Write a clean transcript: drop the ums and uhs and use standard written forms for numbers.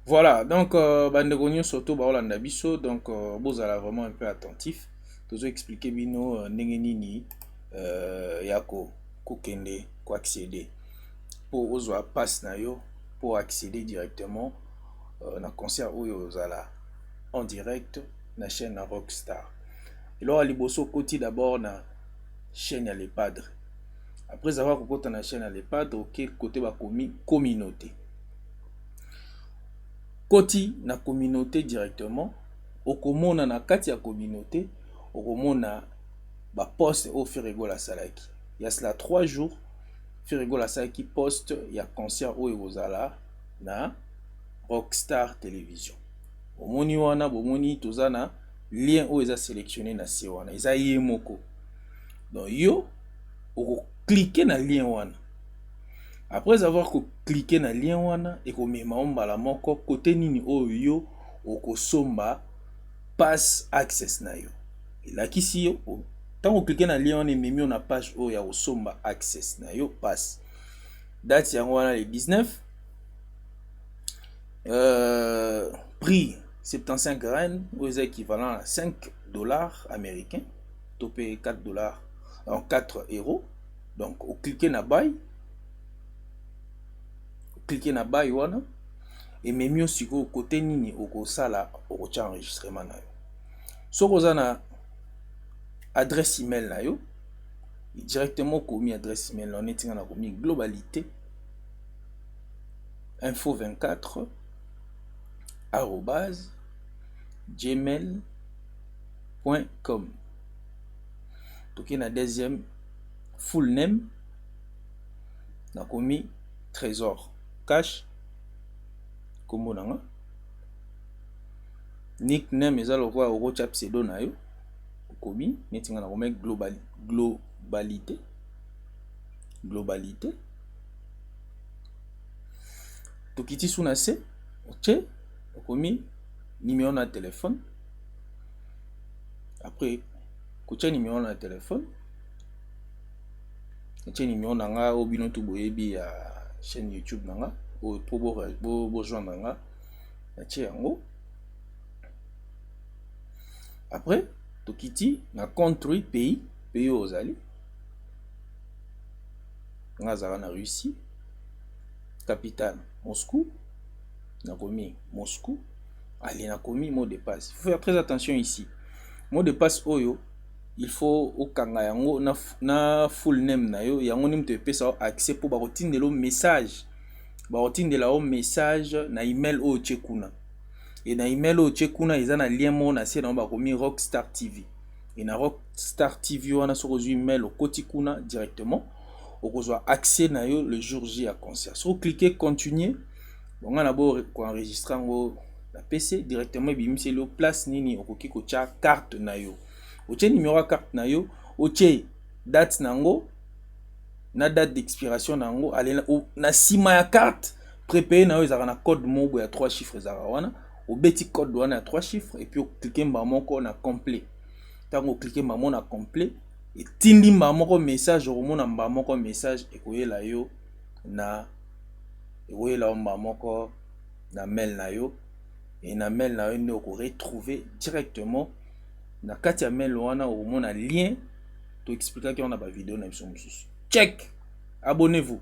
Voilà, donc, bandegonion surtout, Baolanda Bisso, donc, vous allez vraiment un peu attentif. Toujours expliquer bino, nengenini, yako, kokende, ko accéder. Pour ozo passe na yo, pour accéder directement, na concert où yo zala, en direct, na chaîne na Rockstar. Et là, liboso koti d'abord na chaîne ya les padres. Après avoir kokota na chaîne ya les padres, ok, côté ba communauté. Koti na communauté directement, okomona na kati ya communauté, okomona ba poste au Firigola Salaki. Il y a cela 3 jours, Firigola Salaki poste ya concert au Evozala na Rockstar Television. Omoni wana bomoni tozana lien o eza sélectionné na se wana, eza ye moko. Donc yo oko cliquer na lien wana. Après avoir cliqué na lien wana et ko mema mbala moko côté nini oyo oko somba pass access na yo. Et là kisi yo tant que cliquer na lien wana memi na page oyo ya somba access na yo pass. Date yango wana le 19 prix 75 rand ou est équivalent à 5 dollars américains, topé 4 dollars en 4 euros. Donc au cliquer na buy, cliquer na buy wana et même si au côté nini au sala au enregistrement na yo. So koza na adresse email na yo directement commis adresse email on est na commis globalité info24 @gmail.com. Donc na deuxième full name na commis trésor cash kombo nanga nickname eza lokwa oko cha pseudo na yo komi netinga na komé globalité tokiti suna se ok komi numéro na téléphone. Après kocha numéro na téléphone kocha numéro nanga obino to boyebi ya chaîne YouTube nanga o bo joindre nanga atie yango. Après tokiti na country pays ozali ngazara na Russie, capitale Moscou, na komi Moscou, allez na komi mot de passe. Il faut faire très attention ici. Mot de passe oyo il faut okanga yango na full name na yo yango nim te pesa accès pour ba rotindelo message na email o chekuna. Et na email o chekuna eza na lien mo na se na ba komi Rockstar TV. Et na Rockstar TV wana so ko email o koti kuna directement okozwa accès na yo le jour J à concert. So cliquer continuer bon on a beau ko enregistrer ngo la PC directement bimisi le place nini okoki ko cha carte na yo. Oche numéro carte na yo, oche date nango na date d'expiration nango allez na sima ya carte prépayé na yo ezaka na code mobo ya 3 chiffres ezaka wana obeti code wana ya 3 chiffres et puis cliquer mbamoko na complet. Tango cliquer mbamoko na complet et tindi mbamoko message romona mbamoko message ekoyela yo na ekoyela mbamoko na mail na yo et na mail na yo ne ko retrouver directement na kati ya mail wana au mona lien to expliquer qu'on a ba vidéo na biso mususu. Check. Abonnez-vous.